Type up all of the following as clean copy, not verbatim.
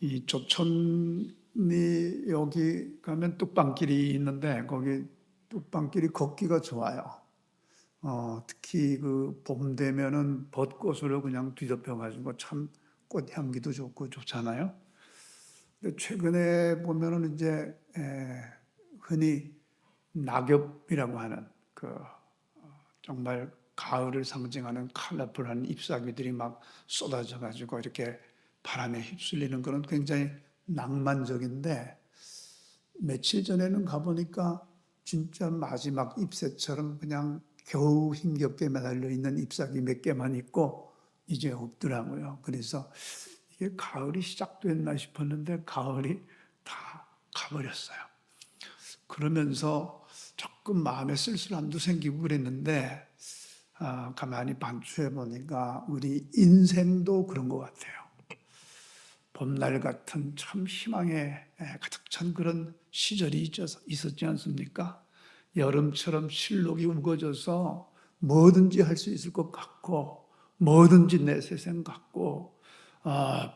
이 조천이 여기 가면 뚝방길이 있는데 거기 뚝방길이 걷기가 좋아요. 특히 그 봄 되면은 벚꽃으로 그냥 뒤덮여가지고 참 꽃향기도 좋고 좋잖아요. 근데 최근에 보면은 이제 흔히 낙엽이라고 하는 그 정말 가을을 상징하는 컬러풀한 잎사귀들이 막 쏟아져가지고 이렇게 바람에 휩쓸리는 그런 굉장히 낭만적인데, 며칠 전에는 가보니까 진짜 마지막 잎새처럼 그냥 겨우 힘겹게 매달려 있는 잎사귀 몇 개만 있고 이제 없더라고요. 그래서 이게 가을이 시작됐나 싶었는데 가을이 다 가버렸어요. 그러면서 조금 마음에 쓸쓸함도 생기고 그랬는데, 가만히 반추해 보니까 우리 인생도 그런 것 같아요. 봄날 같은 참 희망에 가득 찬 그런 시절이 있었지 않습니까? 여름처럼 실록이 우거져서 뭐든지 할 수 있을 것 같고 뭐든지 내 세상 같고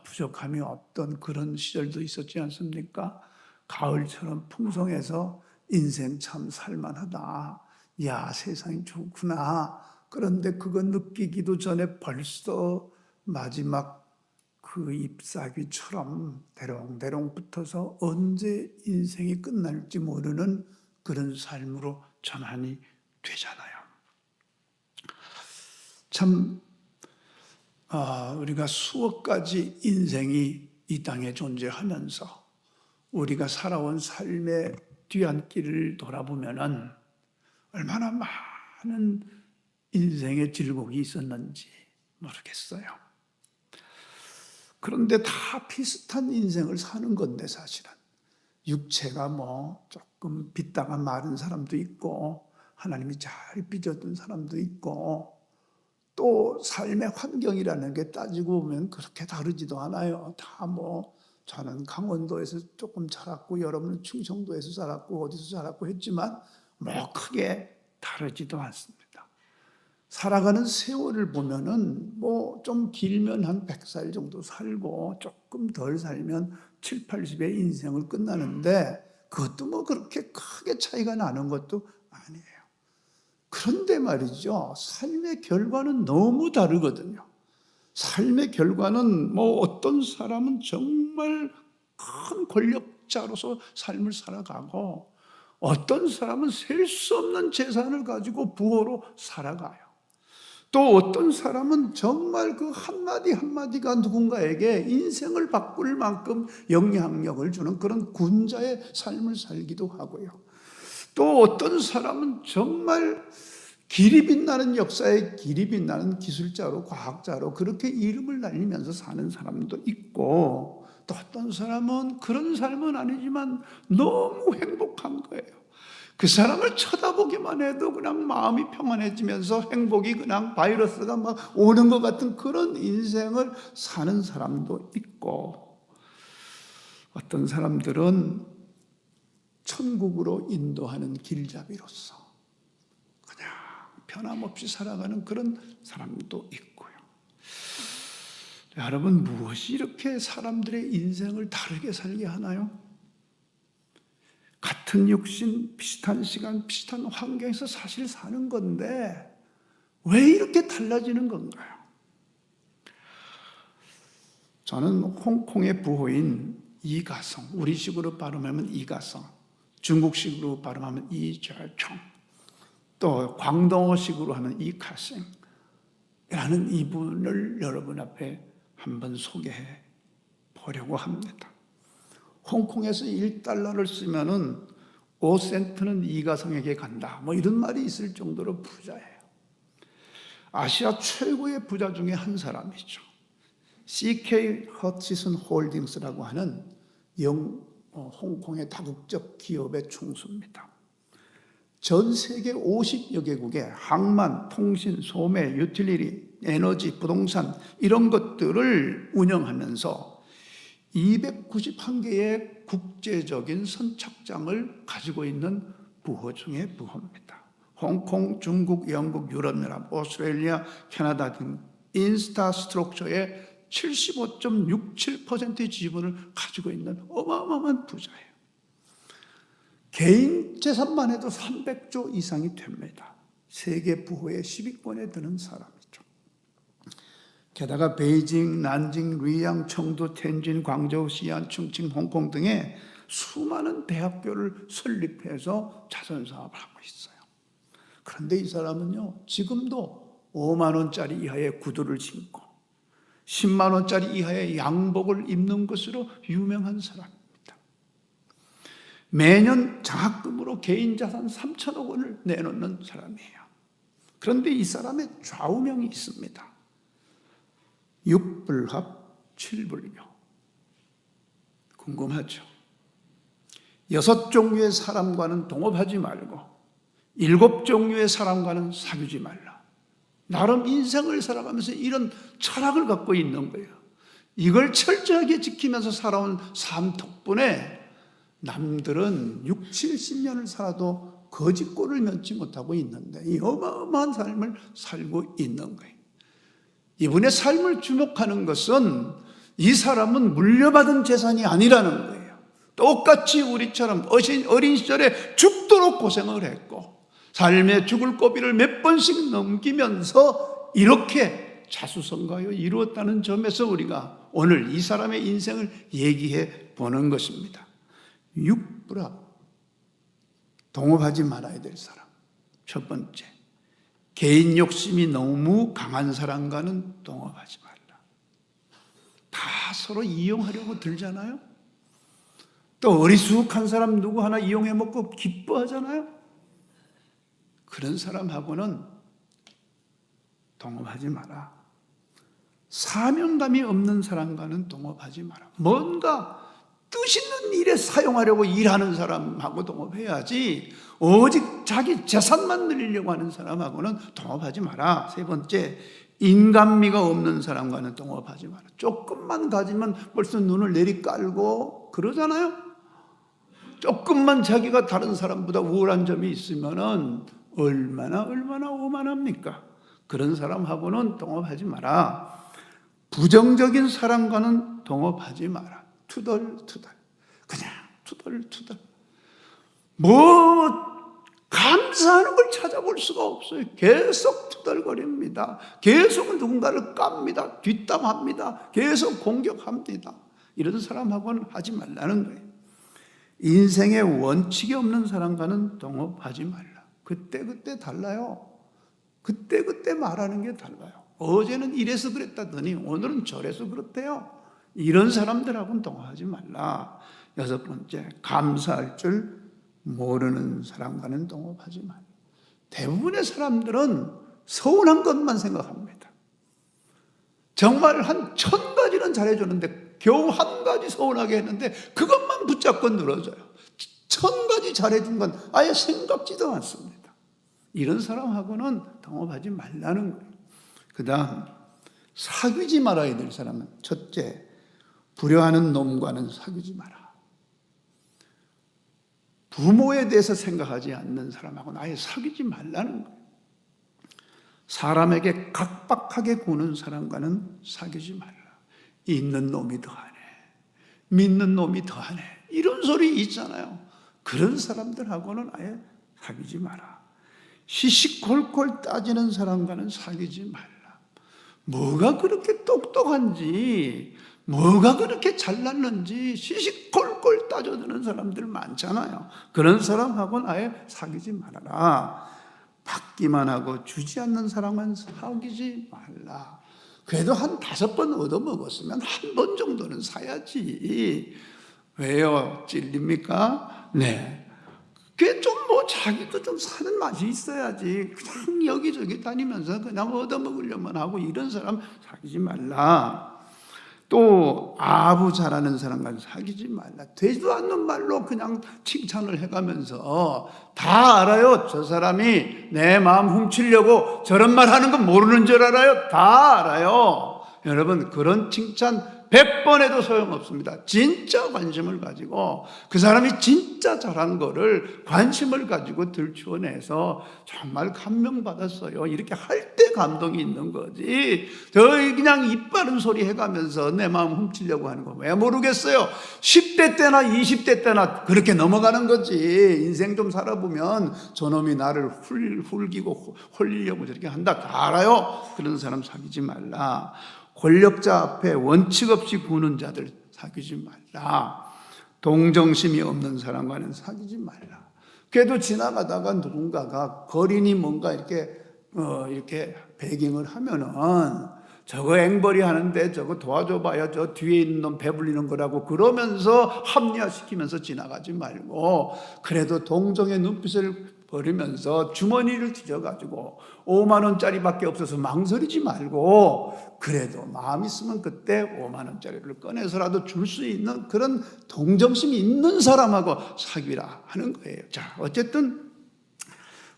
부족함이 없던 그런 시절도 있었지 않습니까? 가을처럼 풍성해서 인생 참 살만하다. 야, 세상이 좋구나. 그런데 그거 느끼기도 전에 벌써 마지막 그 잎사귀처럼 대롱대롱 붙어서 언제 인생이 끝날지 모르는 그런 삶으로 전환이 되잖아요. 참 우리가 수억 가지 인생이 이 땅에 존재하면서 우리가 살아온 삶의 뒤안길을 돌아보면은 얼마나 많은 인생의 질곡이 있었는지 모르겠어요. 그런데 다 비슷한 인생을 사는 건데 사실은 육체가 뭐 조금 빗다가 마른 사람도 있고 하나님이 잘 빚어둔 사람도 있고 또 삶의 환경이라는 게 따지고 보면 그렇게 다르지도 않아요. 다 뭐 저는 강원도에서 조금 자랐고 여러분은 충청도에서 자랐고 어디서 자랐고 했지만 뭐 크게 다르지도 않습니다. 살아가는 세월을 보면은 뭐 좀 길면 한 100살 정도 살고 조금 덜 살면 7, 80의 인생을 끝나는데 그것도 뭐 그렇게 크게 차이가 나는 것도 아니에요. 그런데 말이죠, 삶의 결과는 너무 다르거든요. 삶의 결과는 뭐 어떤 사람은 정말 큰 권력자로서 삶을 살아가고 어떤 사람은 셀 수 없는 재산을 가지고 부호로 살아가요. 또 어떤 사람은 정말 그 한마디 한마디가 누군가에게 인생을 바꿀 만큼 영향력을 주는 그런 군자의 삶을 살기도 하고요. 또 어떤 사람은 정말 길이 빛나는 역사에 길이 빛나는 기술자로 과학자로 그렇게 이름을 날리면서 사는 사람도 있고, 또 어떤 사람은 그런 삶은 아니지만 너무 행복한 거예요. 그 사람을 쳐다보기만 해도 그냥 마음이 평안해지면서 행복이 그냥 바이러스가 막 오는 것 같은 그런 인생을 사는 사람도 있고, 어떤 사람들은 천국으로 인도하는 길잡이로서 그냥 변함없이 살아가는 그런 사람도 있고요. 여러분, 무엇이 이렇게 사람들의 인생을 다르게 살게 하나요? 같은 육신, 비슷한 시간, 비슷한 환경에서 사실 사는 건데 왜 이렇게 달라지는 건가요? 저는 홍콩의 부호인 이가성, 우리식으로 발음하면 이가성, 중국식으로 발음하면 이절총, 또 광동어식으로 하면 이카생이라는 이분을 여러분 앞에 한번 소개해 보려고 합니다. 홍콩에서 1달러를 쓰면은 5센트는 이가성에게 간다, 뭐 이런 말이 있을 정도로 부자예요. 아시아 최고의 부자 중에 한 사람이죠. CK 허치슨 홀딩스라고 하는 홍콩의 다국적 기업의 총수입니다. 전 세계 50여 개국의 항만, 통신, 소매, 유틸리티, 에너지, 부동산 이런 것들을 운영하면서 291개의 국제적인 선착장을 가지고 있는 부호 중에 부호입니다. 홍콩, 중국, 영국, 유럽연합, 오스트레일리아, 캐나다 등 인스타 스트럭처의 75.67%의 지분을 가지고 있는 어마어마한 부자예요. 개인 재산만 해도 300조 이상이 됩니다. 세계 부호의 10위권에 드는 사람이죠. 게다가 베이징, 난징, 루이양, 청도, 텐진, 광저우, 시안, 충칭, 홍콩 등의 수많은 대학교를 설립해서 자선사업을 하고 있어요. 그런데 이 사람은요, 지금도 5만 원짜리 이하의 구두를 신고 10만 원짜리 이하의 양복을 입는 것으로 유명한 사람입니다. 매년 장학금으로 개인 자산 3천억 원을 내놓는 사람이에요. 그런데 이 사람의 좌우명이 있습니다. 6불합 7불교. 궁금하죠? 6종류의 사람과는 동업하지 말고 7종류의 사람과는 사귀지 말라. 나름 인생을 살아가면서 이런 철학을 갖고 있는 거예요. 이걸 철저하게 지키면서 살아온 삶 덕분에 남들은 6, 70년을 살아도 거짓골을 면치 못하고 있는데 이 어마어마한 삶을 살고 있는 거예요. 이분의 삶을 주목하는 것은 이 사람은 물려받은 재산이 아니라는 거예요. 똑같이 우리처럼 어린 시절에 죽도록 고생을 했고 삶의 죽을 고비를 몇 번씩 넘기면서 이렇게 자수성가하여 이루었다는 점에서 우리가 오늘 이 사람의 인생을 얘기해 보는 것입니다. 6불합, 동업하지 말아야 될 사람. 첫 번째, 개인 욕심이 너무 강한 사람과는 동업하지 말라. 다 서로 이용하려고 들잖아요. 또 어리숙한 사람 누구 하나 이용해 먹고 기뻐하잖아요. 그런 사람하고는 동업하지 마라. 사명감이 없는 사람과는 동업하지 마라. 뭔가 뜻 있는 일에 사용하려고 일하는 사람하고 동업해야지 오직 자기 재산만 늘리려고 하는 사람하고는 동업하지 마라. 세 번째, 인간미가 없는 사람과는 동업하지 마라. 조금만 가지면 벌써 눈을 내리깔고 그러잖아요. 조금만 자기가 다른 사람보다 우월한 점이 있으면은 얼마나 오만합니까? 그런 사람하고는 동업하지 마라. 부정적인 사람과는 동업하지 마라. 투덜투덜, 그냥 투덜투덜. 감사하는 걸 찾아볼 수가 없어요. 계속 투덜거립니다. 계속 누군가를 깝니다. 뒷담합니다. 계속 공격합니다. 이런 사람하고는 하지 말라는 거예요. 인생에 원칙이 없는 사람과는 동업하지 말라. 그때 달라요. 그때 말하는 게 달라요. 어제는 이래서 그랬다더니 오늘은 저래서 그렇대요. 이런 사람들하고는 동업하지 말라. 여섯 번째, 감사할 줄 모르는 사람과는 동업하지 말라. 대부분의 사람들은 서운한 것만 생각합니다. 정말 한 1000가지는 잘해주는데 겨우 한 가지 서운하게 했는데 그것만 붙잡고 늘어져요. 1000가지 잘해준 건 아예 생각지도 않습니다. 이런 사람하고는 동업하지 말라는 거예요. 그 다음, 사귀지 말아야 될 사람은 첫째, 불효하는 놈과는 사귀지 마라. 부모에 대해서 생각하지 않는 사람하고는 아예 사귀지 말라는 거예요. 사람에게 각박하게 구는 사람과는 사귀지 말라. 있는 놈이 더하네, 믿는 놈이 더하네, 이런 소리 있잖아요. 그런 사람들하고는 아예 사귀지 마라. 시시콜콜 따지는 사람과는 사귀지 말라. 뭐가 그렇게 똑똑한지, 뭐가 그렇게 잘났는지 시시콜콜 따져드는 사람들 많잖아요. 그런 사람하고는 아예 사귀지 말아라. 받기만 하고 주지 않는 사람은 사귀지 말라. 그래도 한 5번 얻어먹었으면 한 번 정도는 사야지. 왜요? 찔립니까? 네. 그게 좀 자기도 좀 사는 맛이 있어야지. 그냥 여기저기 다니면서 그냥 얻어먹으려면 하고 이런 사람 사귀지 말라. 또 아부 잘하는 사람과 사귀지 말라. 되지도 않는 말로 그냥 칭찬을 해가면서 다 알아요. 저 사람이 내 마음 훔치려고 저런 말 하는 건 모르는 줄 알아요. 다 알아요. 여러분, 그런 칭찬 100번 해도 소용없습니다. 진짜 관심을 가지고 그 사람이 진짜 잘한 거를 관심을 가지고 들추어내서 정말 감명받았어요. 이렇게 할 때 감동이 있는 거지. 저희 그냥 입 바른 소리 해가면서 내 마음 훔치려고 하는 거 왜 모르겠어요. 10대 때나 20대 때나 그렇게 넘어가는 거지. 인생 좀 살아보면 저놈이 나를 훌기고 홀리려고 저렇게 한다. 다 알아요. 그런 사람 사귀지 말라. 권력자 앞에 원칙 없이 구는 자들 사귀지 말라. 동정심이 없는 사람과는 사귀지 말라. 그래도 지나가다가 누군가가 거린이 뭔가 이렇게 배깅을 하면은 저거 앵벌이 하는데 저거 도와줘봐야 저 뒤에 있는 놈 배불리는 거라고 그러면서 합리화시키면서 지나가지 말고, 그래도 동정의 눈빛을 버리면서 주머니를 뒤져가지고 5만 원짜리밖에 없어서 망설이지 말고, 그래도 마음 있으면 그때 5만 원짜리를 꺼내서라도 줄 수 있는 그런 동정심이 있는 사람하고 사귀라 하는 거예요. 자, 어쨌든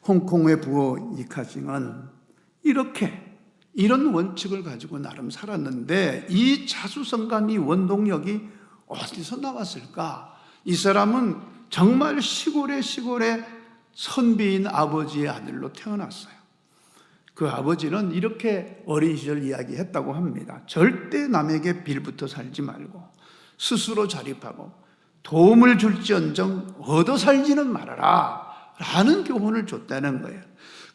홍콩의 부호 이카싱은 이런 원칙을 가지고 나름 살았는데, 이 자수성가한 이 원동력이 어디서 나왔을까? 이 사람은 정말 시골의 선비인 아버지의 아들로 태어났어요. 그 아버지는 이렇게 어린 시절 이야기했다고 합니다. 절대 남에게 빌부터 살지 말고 스스로 자립하고 도움을 줄지언정 얻어 살지는 말아라 라는 교훈을 줬다는 거예요.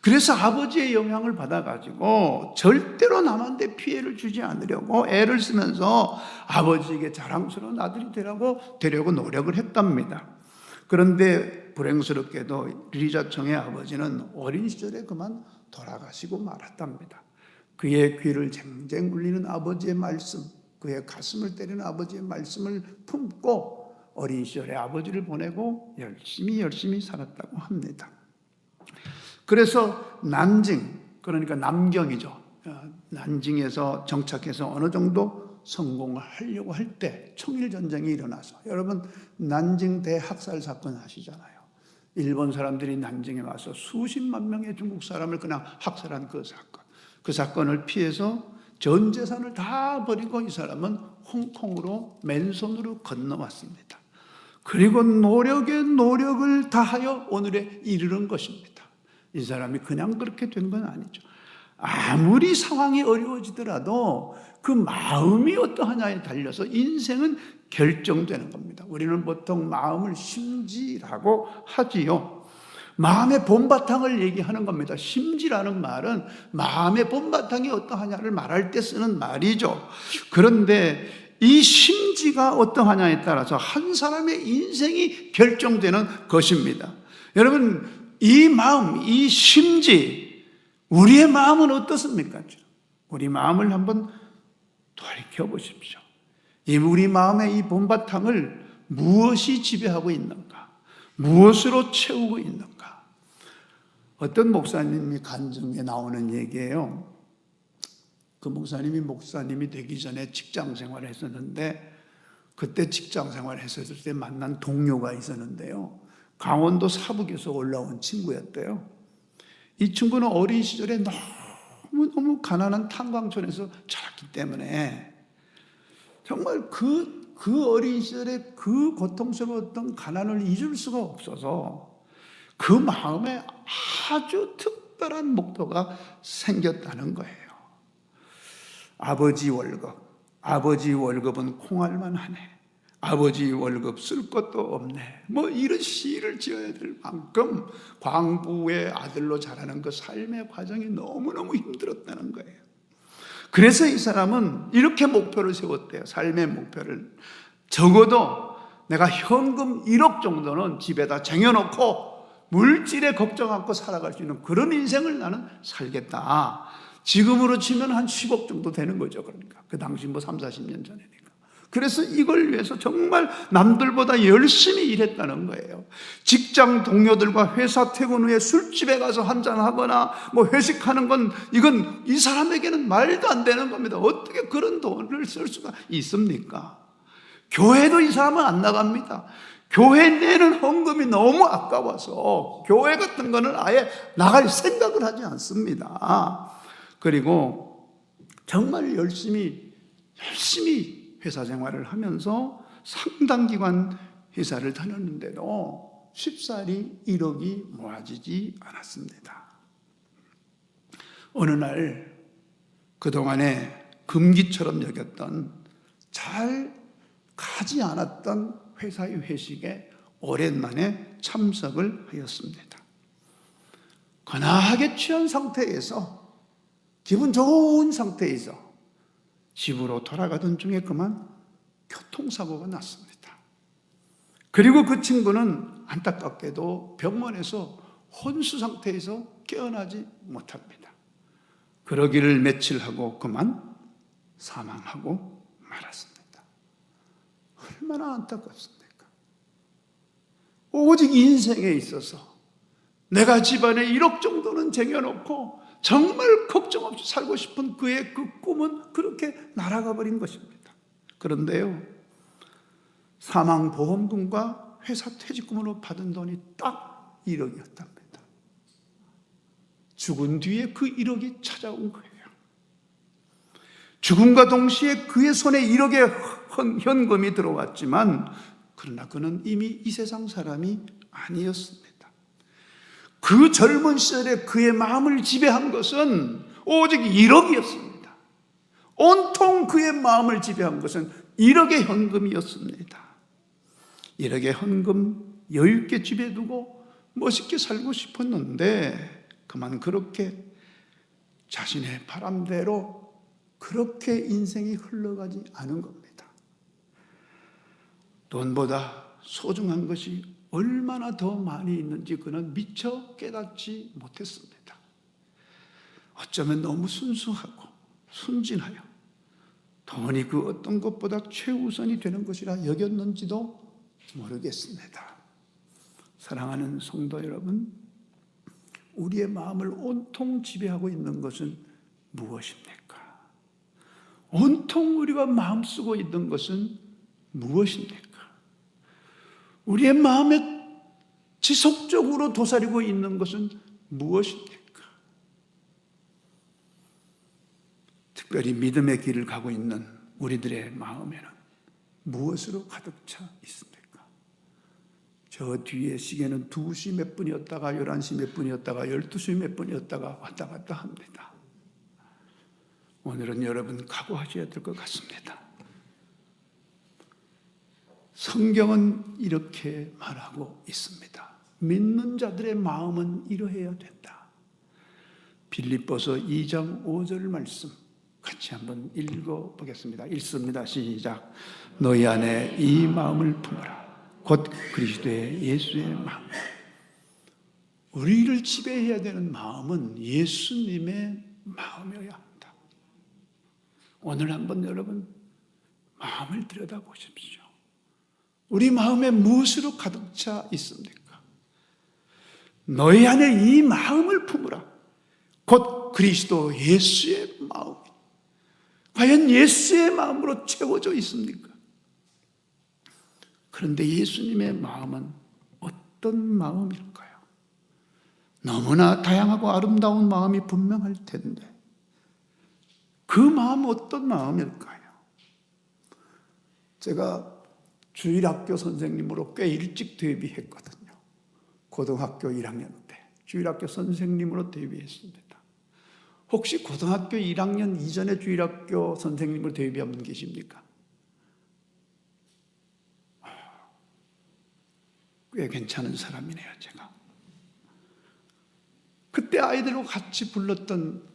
그래서 아버지의 영향을 받아가지고 절대로 남한테 피해를 주지 않으려고 애를 쓰면서 아버지에게 자랑스러운 아들이 되려고 노력을 했답니다. 그런데 불행스럽게도 리자청의 아버지는 어린 시절에 그만 돌아가시고 말았답니다. 그의 귀를 쟁쟁 울리는 아버지의 말씀, 그의 가슴을 때리는 아버지의 말씀을 품고 어린 시절에 아버지를 보내고 열심히 살았다고 합니다. 그래서 난징, 그러니까 남경이죠. 난징에서 정착해서 어느 정도 성공을 하려고 할 때 청일전쟁이 일어나서, 여러분 난징 대학살 사건 아시잖아요. 일본 사람들이 난징에 와서 수십만 명의 중국 사람을 그냥 학살한 그 사건을 피해서 전 재산을 다 버리고 이 사람은 홍콩으로 맨손으로 건너왔습니다. 그리고 노력을 다하여 오늘에 이르는 것입니다. 이 사람이 그냥 그렇게 된 건 아니죠. 아무리 상황이 어려워지더라도 그 마음이 어떠하냐에 달려서 인생은 결정되는 겁니다. 우리는 보통 마음을 심지라고 하지요. 마음의 본바탕을 얘기하는 겁니다. 심지라는 말은 마음의 본바탕이 어떠하냐를 말할 때 쓰는 말이죠. 그런데 이 심지가 어떠하냐에 따라서 한 사람의 인생이 결정되는 것입니다. 여러분, 이 마음, 이 심지, 우리의 마음은 어떻습니까? 우리 마음을 한번 돌이켜 보십시오. 우리 마음의 이 본바탕을 무엇이 지배하고 있는가? 무엇으로 채우고 있는가? 어떤 목사님이 간증에 나오는 얘기예요. 그 목사님이 되기 전에 직장 생활을 했었는데, 그때 직장 생활을 했을 때 만난 동료가 있었는데요. 강원도 사북에서 올라온 친구였대요. 이 친구는 어린 시절에 너무 가난한 탄광촌에서 자랐기 때문에 정말 그 어린 시절에 그 고통스러웠던 가난을 잊을 수가 없어서 그 마음에 아주 특별한 목표가 생겼다는 거예요. 아버지 월급은 콩알만 하네. 아버지 월급 쓸 것도 없네. 이런 시를 지어야 될 만큼 광부의 아들로 자라는 그 삶의 과정이 너무너무 힘들었다는 거예요. 그래서 이 사람은 이렇게 목표를 세웠대요. 삶의 목표를. 적어도 내가 현금 1억 정도는 집에다 쟁여놓고 물질에 걱정 않고 살아갈 수 있는 그런 인생을 나는 살겠다. 지금으로 치면 한 10억 정도 되는 거죠. 그러니까 그 당시 3, 40년 전이니까. 그래서 이걸 위해서 정말 남들보다 열심히 일했다는 거예요. 직장 동료들과 회사 퇴근 후에 술집에 가서 한잔하거나 회식하는 건 이건 이 사람에게는 말도 안 되는 겁니다. 어떻게 그런 돈을 쓸 수가 있습니까? 교회도 이 사람은 안 나갑니다. 교회 내는 헌금이 너무 아까워서 교회 같은 거는 아예 나갈 생각을 하지 않습니다. 그리고 정말 열심히 회사 생활을 하면서 상당 기간 회사를 다녔는데도 쉽사리 1억이 모아지지 않았습니다. 어느 날 그동안에 금기처럼 여겼던, 잘 가지 않았던 회사의 회식에 오랜만에 참석을 하였습니다. 거나하게 취한 상태에서, 기분 좋은 상태에서 집으로 돌아가던 중에 그만 교통사고가 났습니다. 그리고 그 친구는 안타깝게도 병원에서 혼수 상태에서 깨어나지 못합니다. 그러기를 며칠 하고 그만 사망하고 말았습니다. 얼마나 안타깝습니까? 오직 인생에 있어서 내가 집안에 1억 정도는 쟁여놓고 정말 걱정 없이 살고 싶은 그의 그 꿈은 그렇게 날아가 버린 것입니다. 그런데요, 사망보험금과 회사 퇴직금으로 받은 돈이 딱 1억이었답니다. 죽은 뒤에 그 1억이 찾아온 거예요. 죽음과 동시에 그의 손에 1억의 현금이 들어왔지만, 그러나 그는 이미 이 세상 사람이 아니었습니다. 그 젊은 시절에 그의 마음을 지배한 것은 오직 1억이었습니다. 온통 그의 마음을 지배한 것은 1억의 현금이었습니다. 1억의 현금 여유있게 집에 두고 멋있게 살고 싶었는데, 그만 그렇게 자신의 바람대로 그렇게 인생이 흘러가지 않은 겁니다. 돈보다 소중한 것이 얼마나 더 많이 있는지 그는 미처 깨닫지 못했습니다. 어쩌면 너무 순수하고 순진하여 돈이 그 어떤 것보다 최우선이 되는 것이라 여겼는지도 모르겠습니다. 사랑하는 성도 여러분, 우리의 마음을 온통 지배하고 있는 것은 무엇입니까? 온통 우리가 마음 쓰고 있는 것은 무엇입니까? 우리의 마음에 지속적으로 도사리고 있는 것은 무엇입니까? 특별히 믿음의 길을 가고 있는 우리들의 마음에는 무엇으로 가득 차 있습니까? 저 뒤에 시계는 2시 몇 분이었다가 11시 몇 분이었다가 12시 몇 분이었다가 왔다 갔다 합니다. 오늘은 여러분 각오하셔야 될 것 같습니다. 성경은 이렇게 말하고 있습니다. 믿는 자들의 마음은 이러해야 된다. 빌립보서 2장 5절 말씀 같이 한번 읽어보겠습니다. 읽습니다. 시작. 너희 안에 이 마음을 품어라. 곧 그리스도의 예수의 마음. 우리를 지배해야 되는 마음은 예수님의 마음이어야 합니다. 오늘 한번 여러분 마음을 들여다보십시오. 우리 마음에 무엇으로 가득 차 있습니까? 너희 안에 이 마음을 품으라. 곧 그리스도 예수의 마음. 과연 예수의 마음으로 채워져 있습니까? 그런데 예수님의 마음은 어떤 마음일까요? 너무나 다양하고 아름다운 마음이 분명할 텐데 그 마음은 어떤 마음일까요? 제가 주일학교 선생님으로 꽤 일찍 데뷔했거든요. 고등학교 1학년 때 주일학교 선생님으로 데뷔했습니다. 혹시 고등학교 1학년 이전에 주일학교 선생님으로 데뷔한 분 계십니까? 꽤 괜찮은 사람이네요, 제가. 그때 아이들과 같이 불렀던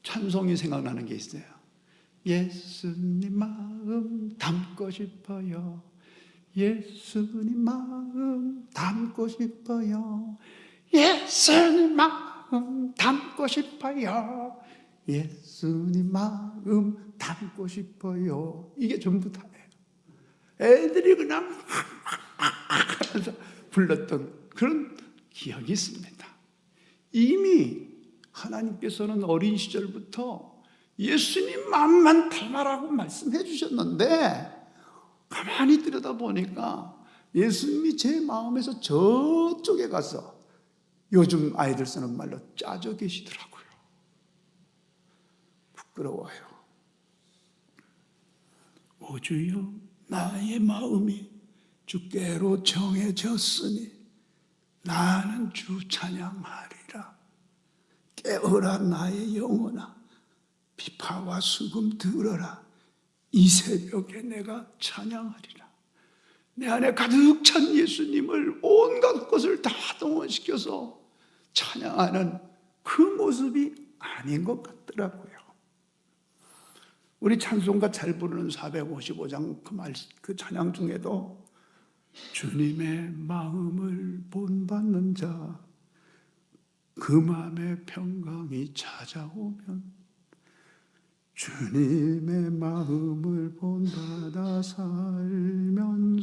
찬송이 생각나는 게 있어요. 예수님 마음 담고 싶어요. 예수님 마음 담고 싶어요. 예수님 마음 담고 싶어요. 예수님 마음 담고 싶어요. 이게 전부 다예요. 애들이 그냥 하면서 불렀던 그런 기억이 있습니다. 이미 하나님께서는 어린 시절부터 예수님 마음만 닮아라고 말씀해 주셨는데 가만히 들여다보니까 예수님이 제 마음에서 저쪽에 가서 요즘 아이들 쓰는 말로 짜져 계시더라고요. 부끄러워요. 오 주여 나의 마음이 주께로 정해졌으니 나는 주 찬양하리라. 깨어라 나의 영혼아, 비파와 수금 들어라. 이 새벽에 내가 찬양하리라. 내 안에 가득 찬 예수님을 온갖 것을 다 동원시켜서 찬양하는 그 모습이 아닌 것 같더라고요. 우리 찬송가 잘 부르는 455장 그 찬양 중에도 주님의 마음을 본받는 자, 그 마음의 평강이 찾아오면 주님의 마음을 본받아 살면서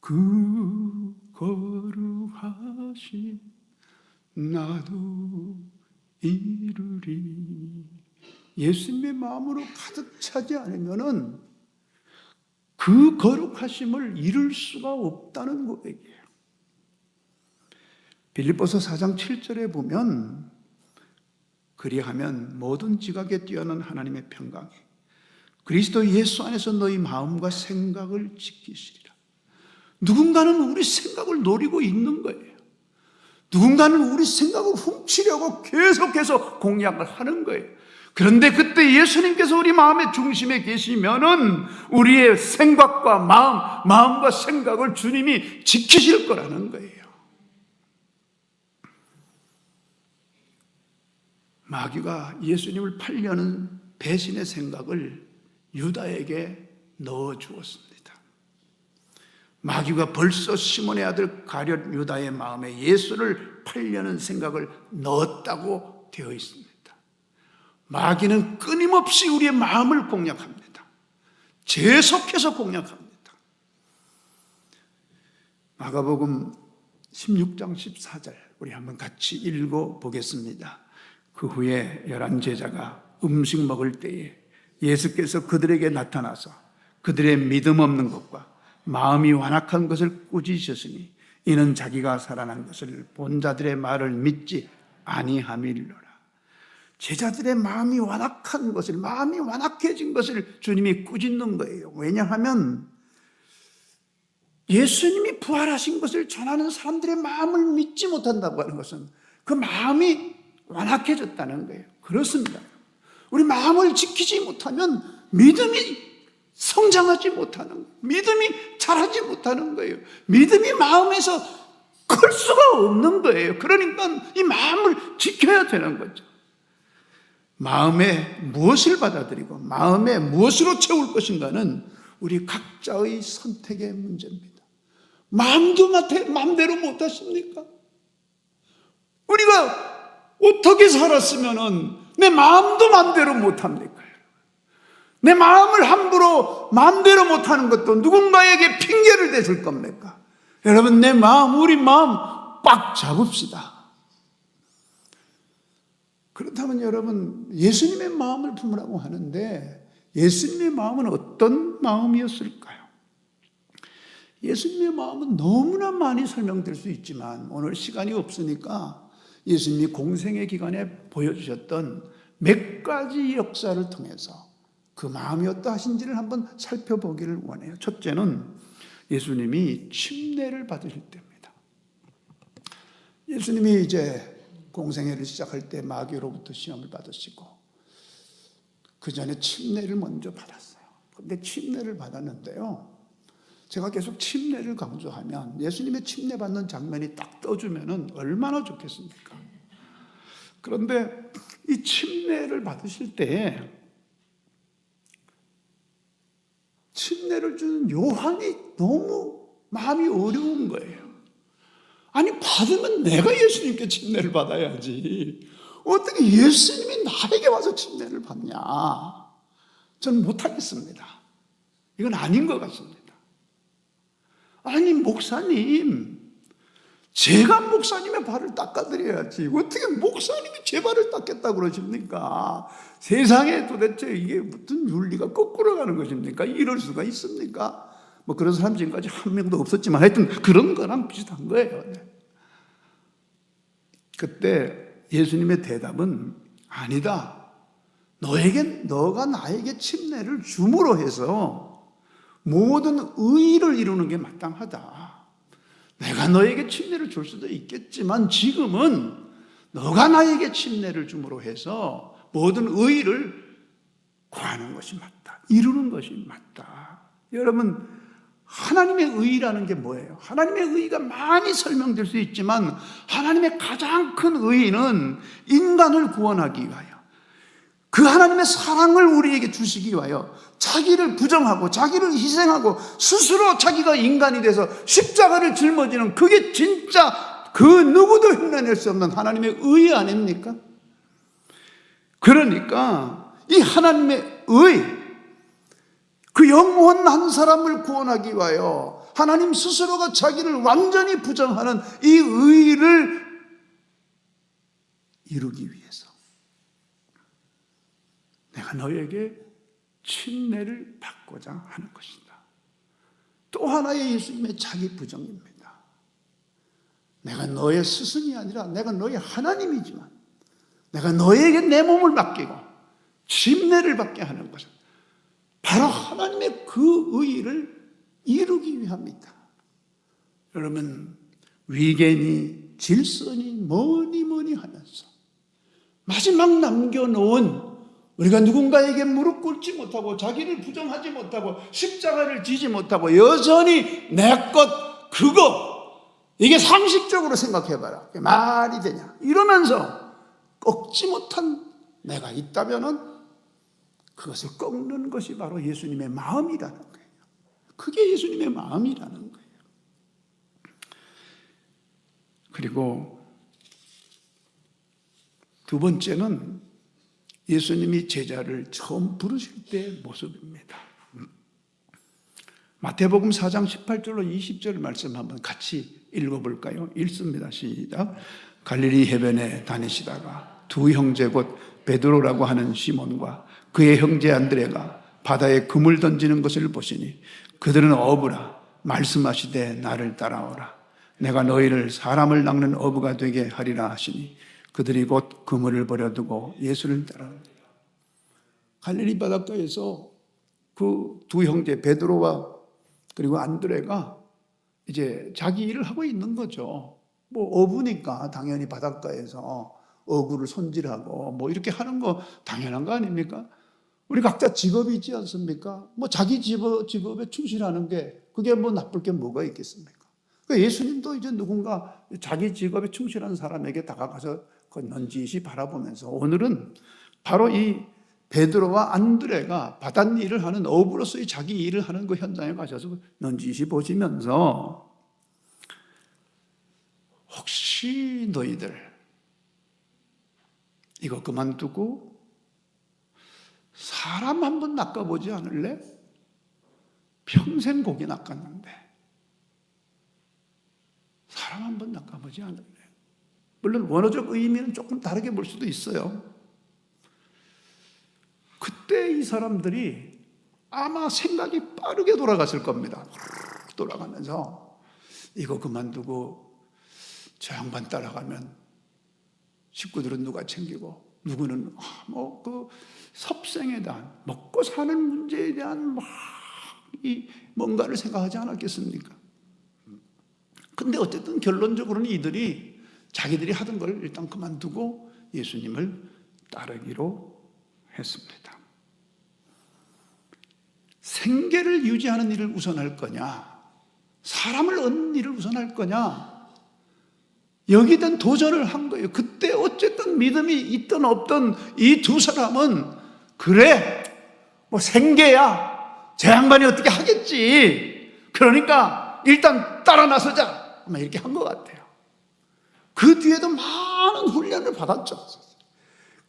그 거룩하신 나도 이루리. 예수님의 마음으로 가득 차지 않으면은 그 거룩하심을 이룰 수가 없다는 거예요. 빌립보서 4장 7절에 보면 그리하면 모든 지각에 뛰어난 하나님의 평강이 그리스도 예수 안에서 너희 마음과 생각을 지키시리라. 누군가는 우리 생각을 노리고 있는 거예요. 누군가는 우리 생각을 훔치려고 계속해서 공략을 하는 거예요. 그런데 그때 예수님께서 우리 마음의 중심에 계시면은 우리의 생각과 마음과 생각을 주님이 지키실 거라는 거예요. 마귀가 예수님을 팔려는 배신의 생각을 유다에게 넣어주었습니다. 마귀가 벌써 시몬의 아들 가룟 유다의 마음에 예수를 팔려는 생각을 넣었다고 되어 있습니다. 마귀는 끊임없이 우리의 마음을 공략합니다. 계속해서 공략합니다. 마가복음 16장 14절 우리 한번 같이 읽어보겠습니다. 그 후에 11 제자가 음식 먹을 때에 예수께서 그들에게 나타나서 그들의 믿음 없는 것과 마음이 완악한 것을 꾸짖으셨으니 이는 자기가 살아난 것을 본 자들의 말을 믿지 아니함일로라. 제자들의 마음이 완악한 것을, 마음이 완악해진 것을 주님이 꾸짖는 거예요. 왜냐하면 예수님이 부활하신 것을 전하는 사람들의 마음을 믿지 못한다고 하는 것은 그 마음이 완악해졌다는 거예요. 그렇습니다. 우리 마음을 지키지 못하면 믿음이 성장하지 못하는 거예요. 믿음이 자라지 못하는 거예요. 믿음이 마음에서 클 수가 없는 거예요. 그러니까 이 마음을 지켜야 되는 거죠. 마음에 무엇을 받아들이고 마음에 무엇으로 채울 것인가는 우리 각자의 선택의 문제입니다. 마음대로 못 하십니까? 우리가 어떻게 살았으면은 내 마음도 마음대로 못 합니까? 내 마음을 함부로 마음대로 못 하는 것도 누군가에게 핑계를 대줄 겁니까? 여러분, 내 마음, 우리 마음 빡 잡읍시다. 그렇다면 여러분, 예수님의 마음을 품으라고 하는데 예수님의 마음은 어떤 마음이었을까요? 예수님의 마음은 너무나 많이 설명될 수 있지만 오늘 시간이 없으니까 예수님이 공생의 기간에 보여주셨던 몇 가지 역사를 통해서 그 마음이 어떠하신지를 한번 살펴보기를 원해요. 첫째는 예수님이 침례를 받으실 때입니다. 예수님이 이제 공생애를 시작할 때 마귀로부터 시험을 받으시고 그 전에 침례를 먼저 받았어요. 그런데 침례를 받았는데요, 제가 계속 침례를 강조하면 예수님의 침례 받는 장면이 딱 떠주면 얼마나 좋겠습니까? 그런데 이 침례를 받으실 때 침례를 주는 요한이 너무 마음이 어려운 거예요. 아니, 받으면 내가 예수님께 침례를 받아야지 어떻게 예수님이 나에게 와서 침례를 받냐? 저는 못하겠습니다. 이건 아닌 것 같습니다. 아니, 목사님, 제가 목사님의 발을 닦아드려야지 어떻게 목사님이 제 발을 닦겠다고 그러십니까? 세상에 도대체 이게 무슨 윤리가 거꾸로 가는 것입니까? 이럴 수가 있습니까? 뭐 그런 사람 지금까지 한 명도 없었지만 하여튼 그런 거랑 비슷한 거예요. 그때 예수님의 대답은 아니다. 너가 나에게 침례를 줌으로 해서 모든 의의를 이루는 게 마땅하다. 내가 너에게 침례를 줄 수도 있겠지만 지금은 너가 나에게 침례를 줌으로 해서 모든 의의를 구하는 것이 맞다. 이루는 것이 맞다. 여러분, 하나님의 의의라는 게 뭐예요? 하나님의 의의가 많이 설명될 수 있지만 하나님의 가장 큰 의의는 인간을 구원하기 위하여, 그 하나님의 사랑을 우리에게 주시기 위하여 자기를 부정하고 자기를 희생하고 스스로 자기가 인간이 돼서 십자가를 짊어지는, 그게 진짜 그 누구도 흉내낼 수 없는 하나님의 의의 아닙니까? 그러니까 이 하나님의 의, 그 영원한 사람을 구원하기 위하여 하나님 스스로가 자기를 완전히 부정하는 이 의의를 이루기 위해서 내가 너에게 침례를 받고자 하는 것이다. 또 하나의 예수님의 자기 부정입니다. 내가 너의 스승이 아니라 내가 너의 하나님이지만 내가 너에게 내 몸을 맡기고 침례를 받게 하는 것은 바로 하나님의 그 의의를 이루기 위함이다. 여러분, 위계니 질서니 뭐니 하면서 마지막 남겨놓은, 우리가 누군가에게 무릎 꿇지 못하고 자기를 부정하지 못하고 십자가를 지지 못하고 여전히 내 것 그거, 이게 상식적으로 생각해봐라, 말이 되냐 이러면서 꺾지 못한 내가 있다면은 그것을 꺾는 것이 바로 예수님의 마음이라는 거예요. 그게 예수님의 마음이라는 거예요. 그리고 두 번째는 예수님이 제자를 처음 부르실 때의 모습입니다. 마태복음 4장 18절로 20절 말씀 한번 같이 읽어볼까요? 읽습니다. 시작. 갈릴리 해변에 다니시다가 두 형제 곧 베드로라고 하는 시몬과 그의 형제 안드레가 바다에 그물 던지는 것을 보시니 그들은 어부라 말씀하시되 나를 따라오라. 내가 너희를 사람을 낚는 어부가 되게 하리라 하시니 그들이 곧 그물을 버려두고 예수를 따라오니라. 갈릴리 바닷가에서 그 두 형제 베드로와 그리고 안드레가 이제 자기 일을 하고 있는 거죠. 뭐 어부니까 당연히 바닷가에서 어구를 손질하고 뭐 이렇게 하는 거 당연한 거 아닙니까? 우리 각자 직업이 있지 않습니까? 뭐 자기 직업에 충실하는 게 그게 뭐 나쁠 게 뭐가 있겠습니까? 그러니까 예수님도 이제 누군가 자기 직업에 충실한 사람에게 다가가서 넌지시 바라보면서 오늘은 바로 이 베드로와 안드레가 바닷일을 하는 어부로서의 자기 일을 하는 그 현장에 가셔서 넌지시 보시면서 혹시 너희들 이거 그만두고 사람 한번 낚아보지 않을래? 평생 고기 낚았는데 사람 한번 낚아보지 않을래? 물론 원어적 의미는 조금 다르게 볼 수도 있어요. 그때 이 사람들이 아마 생각이 빠르게 돌아갔을 겁니다. 돌아가면서 이거 그만두고 저 양반 따라가면 식구들은 누가 챙기고 누구는 뭐 그 섭생에 대한 먹고 사는 문제에 대한 막 이 뭔가를 생각하지 않았겠습니까? 근데 어쨌든 결론적으로는 이들이 자기들이 하던 걸 일단 그만두고 예수님을 따르기로 했습니다. 생계를 유지하는 일을 우선할 거냐, 사람을 얻는 일을 우선할 거냐, 여기에 대한 도전을 한 거예요. 그때 어쨌든 믿음이 있든 없든 이 두 사람은 그래 뭐 생계야 제 양반이 어떻게 하겠지, 그러니까 일단 따라 나서자 이렇게 한 것 같아요. 그 뒤에도 많은 훈련을 받았죠.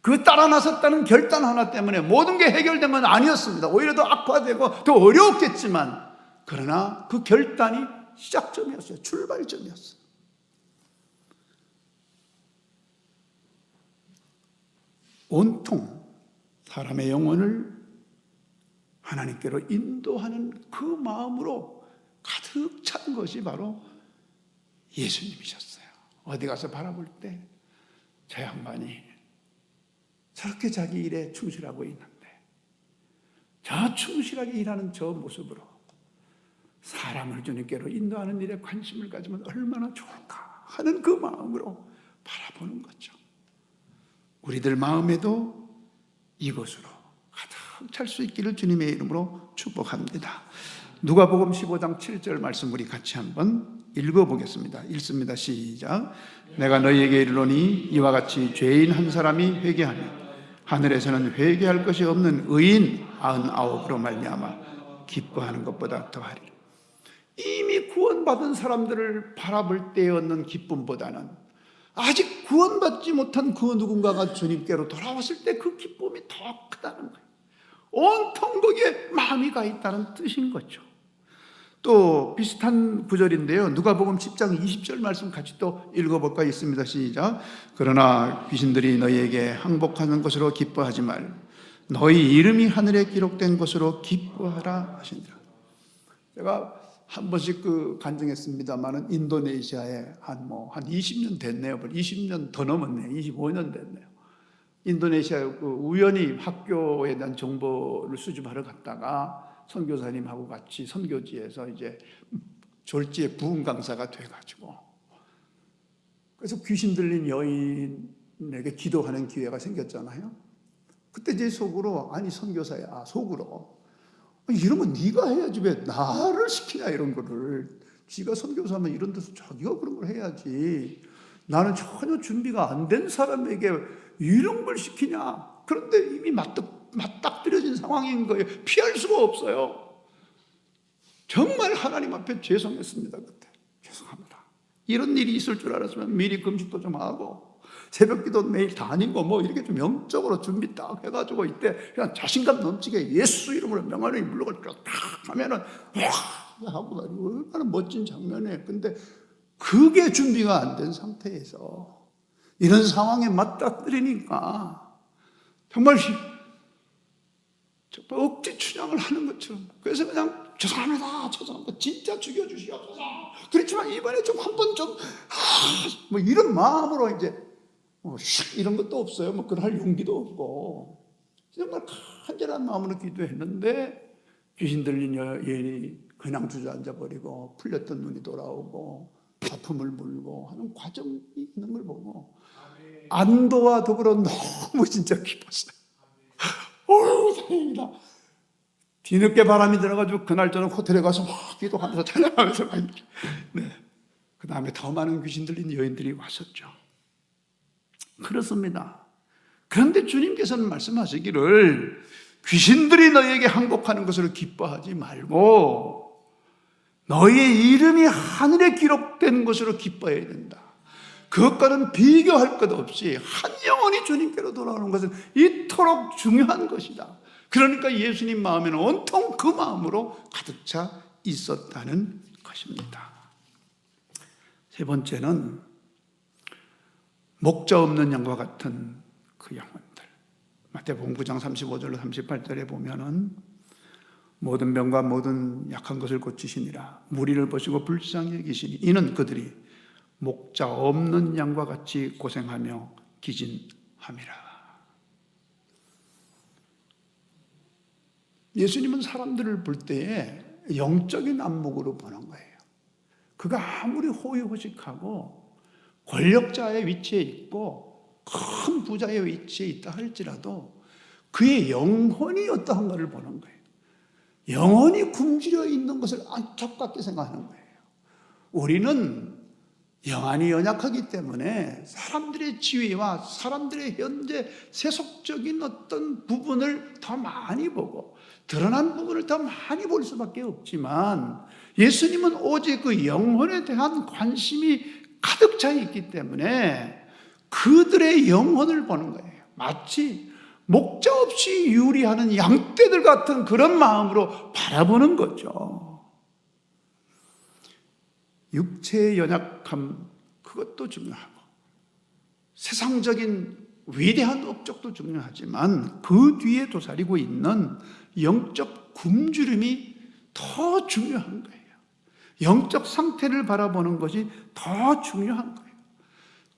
그 따라 나섰다는 결단 하나 때문에 모든 게 해결된 건 아니었습니다. 오히려 더 악화되고 더 어려웠겠지만 그러나 그 결단이 시작점이었어요. 출발점이었어요. 온통 사람의 영혼을 하나님께로 인도하는 그 마음으로 가득 찬 것이 바로 예수님이셨어요. 어디 가서 바라볼 때 저 양반이 저렇게 자기 일에 충실하고 있는데 저 충실하게 일하는 저 모습으로 사람을 주님께로 인도하는 일에 관심을 가지면 얼마나 좋을까 하는 그 마음으로 바라보는 거죠. 우리들 마음에도 이것으로 가득 찰 수 있기를 주님의 이름으로 축복합니다. 누가복음 15장 7절 말씀 우리 같이 한번 읽어보겠습니다. 읽습니다. 시작. 내가 너희에게 이르노니 이와 같이 죄인 한 사람이 회개하면 하늘에서는 회개할 것이 없는 의인 99으로 말미암아 기뻐하는 것보다 더하리라. 이미 구원받은 사람들을 바라볼 때에 얻는 기쁨보다는 아직 구원받지 못한 그 누군가가 주님께로 돌아왔을 때 그 기쁨이 더 크다는 거예요. 온통 거기에 마음이 가 있다는 뜻인 거죠. 또 비슷한 구절인데요. 누가복음 10장 20절 말씀 같이 또 읽어볼까 있습니다. 시작. 그러나 귀신들이 너희에게 항복하는 것으로 기뻐하지 말. 너희 이름이 하늘에 기록된 것으로 기뻐하라 하시니라. 제가 한 번씩 간증했습니다만은 인도네시아에 한 20년 됐네요. 20년 더 넘었네요. 25년 됐네요. 인도네시아에 우연히 학교에 대한 정보를 수집하러 갔다가 선교사님하고 같이 선교지에서 이제 졸지에 부흥 강사가 돼가지고 그래서 귀신 들린 여인에게 기도하는 기회가 생겼잖아요. 그때 제 속으로 아니 선교사야 속으로 이러면 네가 해야지 왜 나를 시키냐 이런 거를. 지가 선교사면 이런 데서 자기가 그런 걸 해야지. 나는 전혀 준비가 안 된 사람에게 이런 걸 시키냐. 그런데 이미 맞닥뜨려진 상황인 거예요. 피할 수가 없어요. 정말 하나님 앞에 죄송했습니다. 그때 죄송합니다. 이런 일이 있을 줄 알았으면 미리 금식도 좀 하고 새벽기도 매일 다니고 이렇게 좀 영적으로 준비 딱 해가지고 이때 그냥 자신감 넘치게 예수 이름으로 명하니 물러갈 딱 하면은 와 하고 얼마나 멋진 장면이에요. 근데 그게 준비가 안 된 상태에서 이런 상황에 맞닥뜨리니까 정말 억지 춘향을 하는 것처럼. 그래서 그냥 죄송합니다. 진짜 죽여주시옵소서. 그렇지만 이번에 좀 한번 좀 이런 마음으로 이제 이런 것도 없어요. 그걸 할 용기도 없고 정말 간절한 마음으로 기도했는데 귀신 들린 여인이 그냥 주저앉아 버리고 풀렸던 눈이 돌아오고 아픔을 물고 하는 과정이 있는 걸 보고 안도와 더불어 너무 진짜 기뻤어요. 다행이다. 뒤늦게 바람이 들어가지고 그날 저는 호텔에 가서 막 기도하면서 찬양하면서 네. 그 다음에 더 많은 귀신 들린 여인들이 왔었죠. 그렇습니다. 그런데 주님께서는 말씀하시기를 귀신들이 너희에게 항복하는 것을 기뻐하지 말고 너희의 이름이 하늘에 기록된 것으로 기뻐해야 된다. 그것과는 비교할 것 없이 한 영혼이 주님께로 돌아오는 것은 이토록 중요한 것이다. 그러니까 예수님 마음에는 온통 그 마음으로 가득 차 있었다는 것입니다. 세 번째는 목자 없는 양과 같은 그 영혼들. 마태복음 9장 35절로 38절에 보면은 모든 병과 모든 약한 것을 고치시니라. 무리를 보시고 불쌍히 여기시니 이는 그들이 목자 없는 양과 같이 고생하며 기진함이라. 예수님은 사람들을 볼 때에 영적인 안목으로 보는 거예요. 그가 아무리 호의호식하고 권력자의 위치에 있고 큰 부자의 위치에 있다 할지라도 그의 영혼이 어떠한가를 보는 거예요. 영혼이 굶주려 있는 것을 안타깝게 생각하는 거예요. 우리는 영안이 연약하기 때문에 사람들의 지위와 사람들의 현재 세속적인 어떤 부분을 더 많이 보고 드러난 부분을 더 많이 볼 수밖에 없지만 예수님은 오직 그 영혼에 대한 관심이 가득 차 있기 때문에 그들의 영혼을 보는 거예요. 마치 목자 없이 유리하는 양떼들 같은 그런 마음으로 바라보는 거죠. 육체의 연약함 그것도 중요하고 세상적인 위대한 업적도 중요하지만 그 뒤에 도사리고 있는 영적 굶주림이 더 중요한 거예요. 영적 상태를 바라보는 것이 더 중요한 거예요.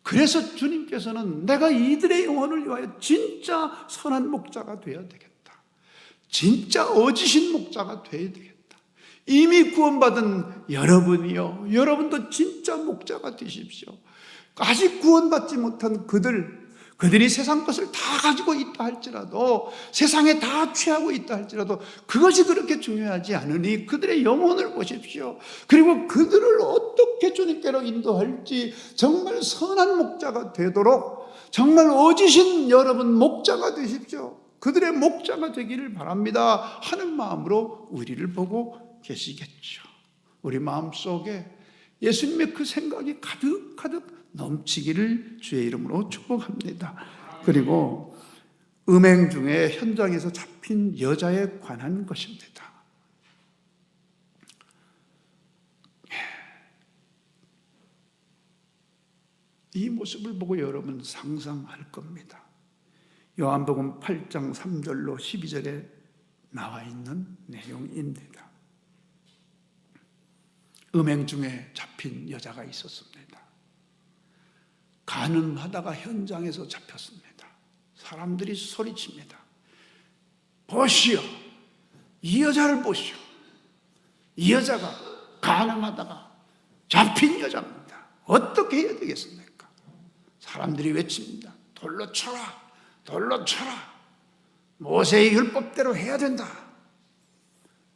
그래서 주님께서는 내가 이들의 영혼을 위하여 진짜 선한 목자가 되어야 되겠다. 진짜 어지신 목자가 되어야 되겠다. 이미 구원받은 여러분이요, 여러분도 진짜 목자가 되십시오. 아직 구원받지 못한 그들이 세상 것을 다 가지고 있다 할지라도, 세상에 다 취하고 있다 할지라도 그것이 그렇게 중요하지 않으니 그들의 영혼을 보십시오. 그리고 그들을 어떻게 주님께로 인도할지 정말 선한 목자가 되도록 정말 어지신 여러분 목자가 되십시오. 그들의 목자가 되기를 바랍니다 하는 마음으로 우리를 보고 계시겠죠. 우리 마음속에 예수님의 그 생각이 가득가득 넘치기를 주의 이름으로 축복합니다. 그리고 음행 중에 현장에서 잡힌 여자에 관한 것입니다. 이 모습을 보고 여러분 상상할 겁니다. 요한복음 8장 3절로 12절에 나와 있는 내용입니다. 음행 중에 잡힌 여자가 있었습니다. 가늠하다가 현장에서 잡혔습니다. 사람들이 소리칩니다. 보시오, 이 여자를 보시오. 이 여자가 가늠하다가 잡힌 여자입니다. 어떻게 해야 되겠습니까? 사람들이 외칩니다. 돌로 쳐라, 돌로 쳐라. 모세의 율법대로 해야 된다.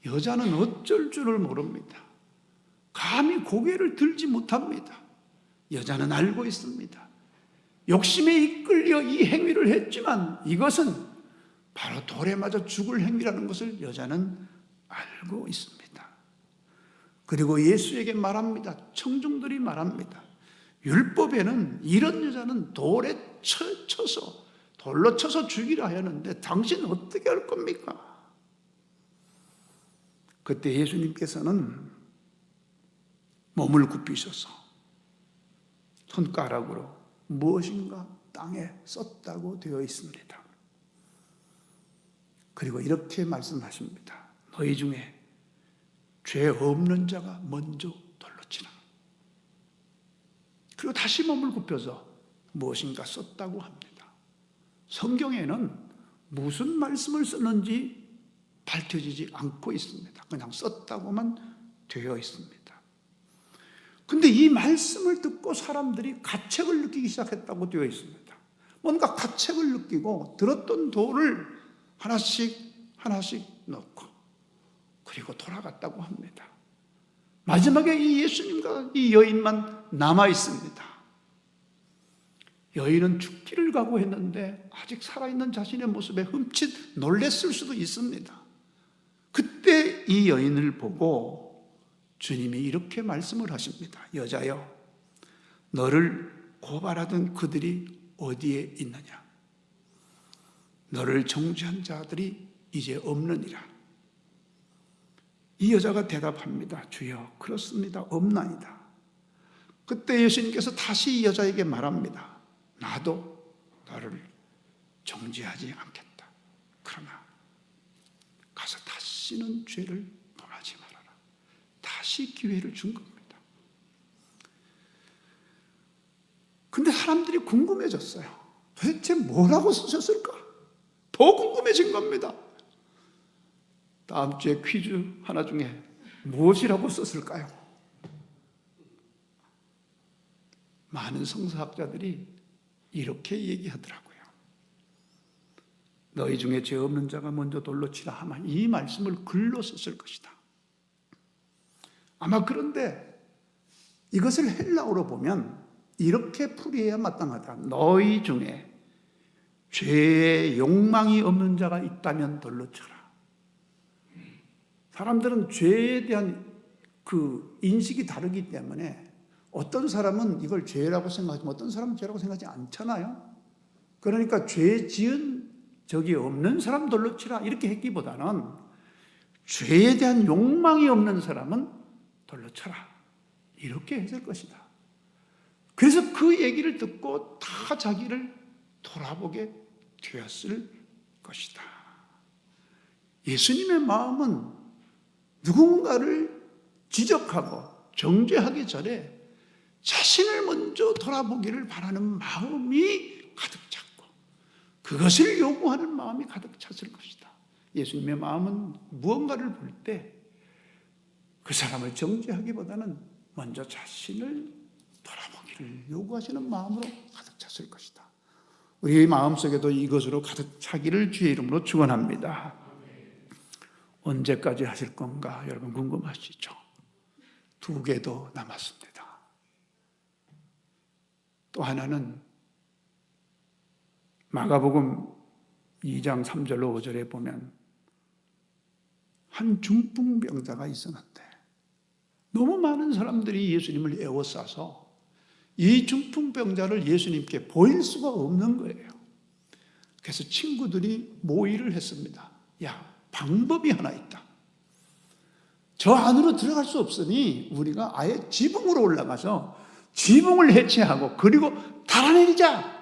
여자는 어쩔 줄을 모릅니다. 감히 고개를 들지 못합니다. 여자는 알고 있습니다. 욕심에 이끌려 이 행위를 했지만 이것은 바로 돌에 맞아 죽을 행위라는 것을 여자는 알고 있습니다. 그리고 예수에게 말합니다. 청중들이 말합니다. 율법에는 이런 여자는 돌로 쳐서 죽이라 하였는데 당신 어떻게 할 겁니까? 그때 예수님께서는 몸을 굽히셔서 손가락으로 무엇인가 땅에 썼다고 되어 있습니다. 그리고 이렇게 말씀하십니다. 너희 중에 죄 없는 자가 먼저 돌로 치라. 그리고 다시 몸을 굽혀서 무엇인가 썼다고 합니다. 성경에는 무슨 말씀을 썼는지 밝혀지지 않고 있습니다. 그냥 썼다고만 되어 있습니다. 근데 이 말씀을 듣고 사람들이 가책을 느끼기 시작했다고 되어 있습니다. 뭔가 가책을 느끼고 들었던 돌을 하나씩 넣고 그리고 돌아갔다고 합니다. 마지막에 이 예수님과 이 여인만 남아 있습니다. 여인은 죽기를 각오했는데 아직 살아있는 자신의 모습에 흠칫 놀랬을 수도 있습니다. 그때 이 여인을 보고 주님이 이렇게 말씀을 하십니다. 여자여, 너를 고발하던 그들이 어디에 있느냐? 너를 정죄한 자들이 이제 없느니라. 이 여자가 대답합니다. 주여, 그렇습니다. 없나이다. 그때 예수님께서 다시 이 여자에게 말합니다. 나도 너를 정죄하지 않겠다. 그러나 가서 다시는 죄를 범하지 말아라. 다시 기회를 준 겁니다. 근데 사람들이 궁금해졌어요. 도대체 뭐라고 쓰셨을까? 더 궁금해진 겁니다. 다음 주에 퀴즈 하나 중에 무엇이라고 썼을까요? 많은 성서학자들이 이렇게 얘기하더라고요. 너희 중에 죄 없는 자가 먼저 돌로 치라 아마 이 말씀을 글로 썼을 것이다. 아마 그런데 이것을 헬라어로 보면 이렇게 풀이해야 마땅하다. 너희 중에 죄의 욕망이 없는 자가 있다면 돌로 쳐라. 사람들은 죄에 대한 그 인식이 다르기 때문에 어떤 사람은 이걸 죄라고 생각하지만 어떤 사람은 죄라고 생각하지 않잖아요. 그러니까 죄 지은 적이 없는 사람 돌로 치라 이렇게 했기보다는 죄에 대한 욕망이 없는 사람은 돌로 쳐라 이렇게 했을 것이다. 그래서 그 얘기를 듣고 다 자기를 돌아보게 되었을 것이다. 예수님의 마음은 누군가를 지적하고 정죄하기 전에 자신을 먼저 돌아보기를 바라는 마음이 가득 찼고 그것을 요구하는 마음이 가득 찼을 것이다. 예수님의 마음은 무언가를 볼 때 그 사람을 정죄하기보다는 먼저 자신을 돌아보기를 요구하시는 마음으로 가득 찼을 것이다. 우리 마음속에도 이것으로 가득 차기를 주의 이름으로 축원합니다. 언제까지 하실 건가 여러분 궁금하시죠? 2개도 남았습니다. 또 하나는 마가복음 2장 3절로 5절에 보면 한 중풍병자가 있었는데 너무 많은 사람들이 예수님을 에워싸서 이 중풍병자를 예수님께 보일 수가 없는 거예요. 그래서 친구들이 모의를 했습니다. 야, 방법이 하나 있다. 저 안으로 들어갈 수 없으니 우리가 아예 지붕으로 올라가서 지붕을 해체하고 그리고 달아내리자.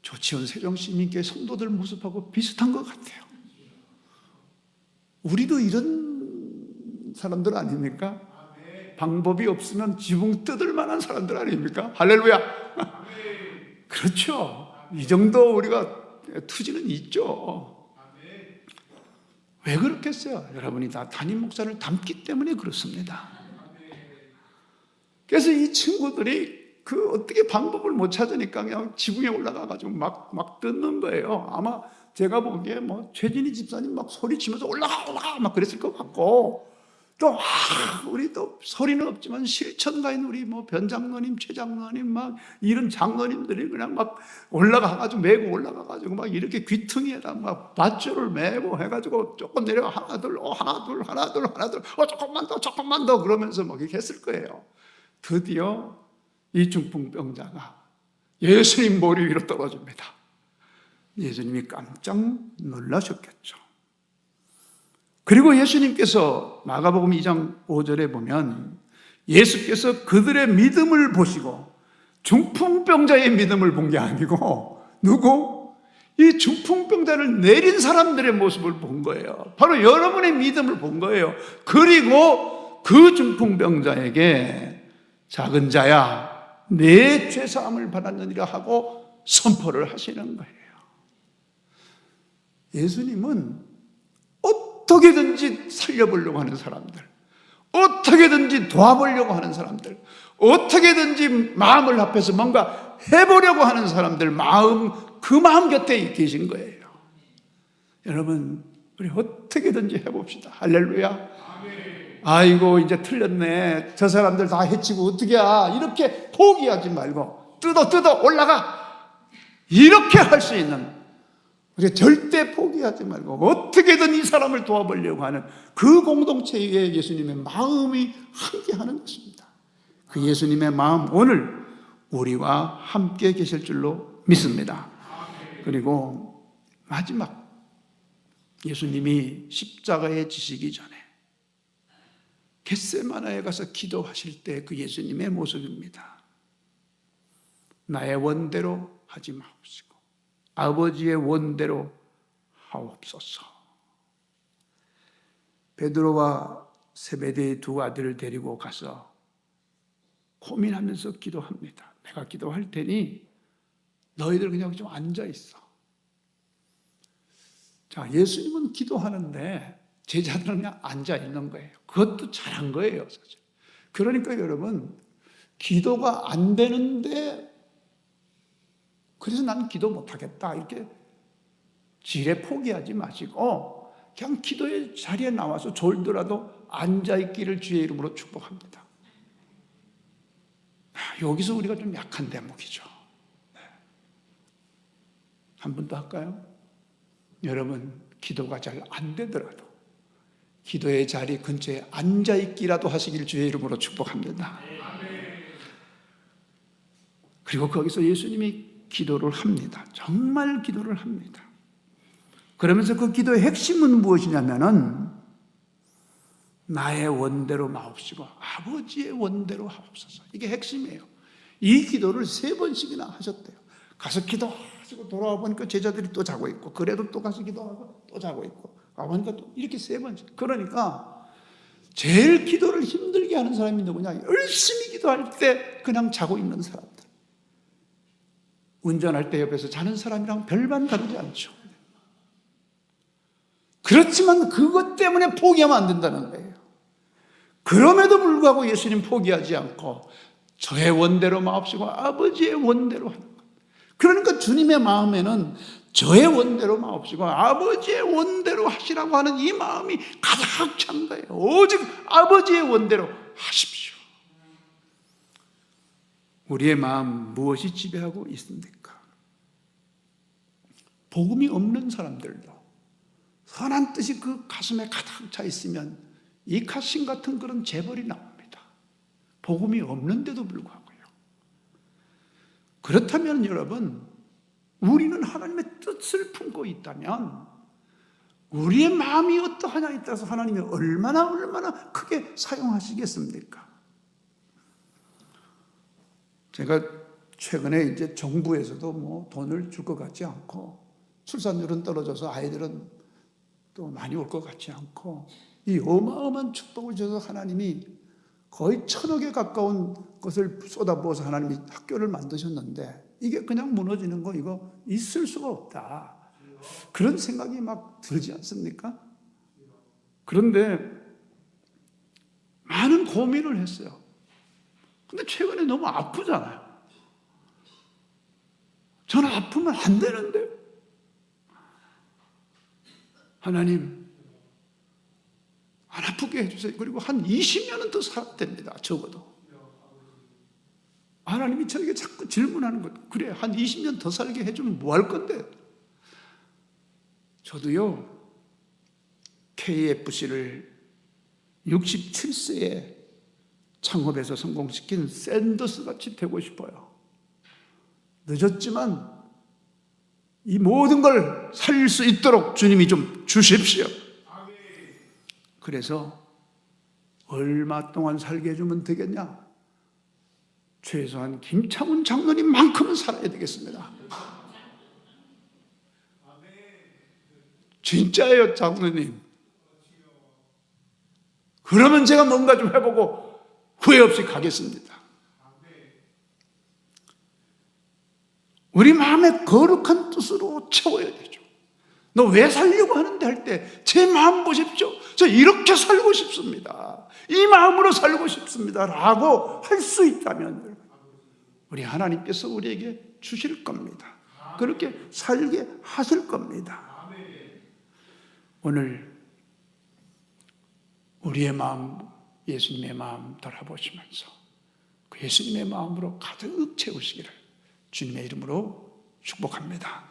조치원 세종시민교회 성도들 모습하고 비슷한 것 같아요. 우리도 이런 사람들 아닙니까? 방법이 없으면 지붕 뜯을 만한 사람들 아닙니까? 할렐루야. 그렇죠. 이 정도 우리가 투지는 있죠. 왜 그렇겠어요? 여러분이 다 담임 목사를 닮기 때문에 그렇습니다. 그래서 이 친구들이 어떻게 방법을 못 찾으니까 그냥 지붕에 올라가가지고 막 뜯는 거예요. 아마 제가 보기에 최진희 집사님 막 소리치면서 올라가 막 그랬을 것 같고, 또 우리 또 소리는 없지만 실천가 있는 우리 변 장로님, 최 장로님 막 이런 장로님들이 그냥 막 올라가가지고 메고 올라가가지고 막 이렇게 귀퉁이에다 막 밧줄을 메고 해가지고 조금 내려가 하나 둘 조금만 더 그러면서 막 이렇게 했을 거예요. 드디어 이 중풍병자가 예수님 머리 위로 떨어집니다. 예수님이 깜짝 놀라셨겠죠. 그리고 예수님께서 마가복음 2장 5절에 보면 예수께서 그들의 믿음을 보시고 중풍병자의 믿음을 본 게 아니고 누구? 이 중풍병자를 내린 사람들의 모습을 본 거예요. 바로 여러분의 믿음을 본 거예요. 그리고 그 중풍병자에게 작은 자야 내 죄사함을 받았느니라 하고 선포를 하시는 거예요. 예수님은 어떻게든지 살려보려고 하는 사람들, 어떻게든지 도와보려고 하는 사람들, 어떻게든지 마음을 합해서 뭔가 해보려고 하는 사람들 그 마음 곁에 계신 거예요. 여러분, 우리 어떻게든지 해봅시다. 할렐루야. 아이고 이제 틀렸네. 저 사람들 다 해치고 어떻게야. 이렇게 포기하지 말고 뜯어 올라가. 이렇게 할 수 있는, 우리 절대 포기하지 말고 어떻게든 이 사람을 도와보려고 하는 그 공동체에 예수님의 마음이 함께하는 것입니다. 그 예수님의 마음 오늘 우리와 함께 계실 줄로 믿습니다. 그리고 마지막, 예수님이 십자가에 지시기 전에 겟세마나에 가서 기도하실 때 그 예수님의 모습입니다. 나의 원대로 하지 마옵시고 아버지의 원대로 하옵소서. 베드로와 세베대의 2 아들을 데리고 가서 고민하면서 기도합니다. 내가 기도할 테니 너희들 그냥 좀 앉아 있어. 자, 예수님은 기도하는데 제자들은 그냥 앉아 있는 거예요. 그것도 잘한 거예요, 사실. 그러니까 여러분, 기도가 안 되는데 그래서 난 기도 못하겠다 이렇게 지레 포기하지 마시고 그냥 기도의 자리에 나와서 졸더라도 앉아있기를 주의 이름으로 축복합니다. 여기서 우리가 좀 약한 대목이죠. 한 번 더 할까요? 여러분, 기도가 잘 안 되더라도 기도의 자리 근처에 앉아있기라도 하시길 주의 이름으로 축복합니다. 그리고 거기서 예수님이 기도를 합니다. 정말 기도를 합니다. 그러면서 그 기도의 핵심은 무엇이냐면은 나의 원대로 마옵시고 아버지의 원대로 하옵소서. 이게 핵심이에요. 이 기도를 3번씩이나 하셨대요. 가서 기도하시고 돌아와 보니까 제자들이 또 자고 있고, 그래도 또 가서 기도하고 또 자고 있고, 가보니까 또 이렇게 3번씩. 그러니까 제일 기도를 힘들게 하는 사람이 누구냐? 열심히 기도할 때 그냥 자고 있는 사람들. 운전할 때 옆에서 자는 사람이랑 별반 다르지 않죠. 그렇지만 그것 때문에 포기하면 안 된다는 거예요. 그럼에도 불구하고 예수님 포기하지 않고 저의 원대로 마옵시고 아버지의 원대로 하는 것. 그러니까 주님의 마음에는 저의 원대로 마옵시고 아버지의 원대로 하시라고 하는 이 마음이 가득 찬 거예요. 오직 아버지의 원대로 하십시오. 우리의 마음 무엇이 지배하고 있습니까? 복음이 없는 사람들도 선한 뜻이 그 가슴에 가득 차 있으면 이 가신 같은 그런 재벌이 나옵니다. 복음이 없는데도 불구하고요. 그렇다면 여러분, 우리는 하나님의 뜻을 품고 있다면 우리의 마음이 어떠하냐에 따라서 하나님이 얼마나 크게 사용하시겠습니까? 제가 최근에 이제 정부에서도 돈을 줄 것 같지 않고 출산율은 떨어져서 아이들은 또 많이 올 것 같지 않고 이 어마어마한 축복을 주셔서 하나님이 거의 1,000억에 가까운 것을 쏟아부어서 하나님이 학교를 만드셨는데 이게 그냥 무너지는 거 이거 있을 수가 없다. 그런 생각이 막 들지 않습니까? 그런데 많은 고민을 했어요. 근데 최근에 너무 아프잖아요. 저는 아프면 안 되는데. 하나님, 안 아프게 해주세요. 그리고 한 20년은 더 살아야 됩니다. 적어도. 하나님이 저에게 자꾸 질문하는 것. 그래, 한 20년 더 살게 해주면 뭐 할 건데? 저도요, KFC를 67세에 창업에서 성공시킨 샌더스 같이 되고 싶어요. 늦었지만 이 모든 걸 살릴 수 있도록 주님이 좀 주십시오. 그래서 얼마 동안 살게 해주면 되겠냐? 최소한 김창훈 장로님만큼은 살아야 되겠습니다. 진짜예요, 장로님. 그러면 제가 뭔가 좀 해보고 후회 없이 가겠습니다. 우리 마음의 거룩한 뜻으로 채워야 되죠. 너 왜 살려고 하는데 할 때 제 마음 보십시오. 저 이렇게 살고 싶습니다. 이 마음으로 살고 싶습니다. 라고 할 수 있다면 우리 하나님께서 우리에게 주실 겁니다. 그렇게 살게 하실 겁니다. 오늘 우리의 마음, 예수님의 마음 돌아보시면서 그 예수님의 마음으로 가득 채우시기를 주님의 이름으로 축복합니다.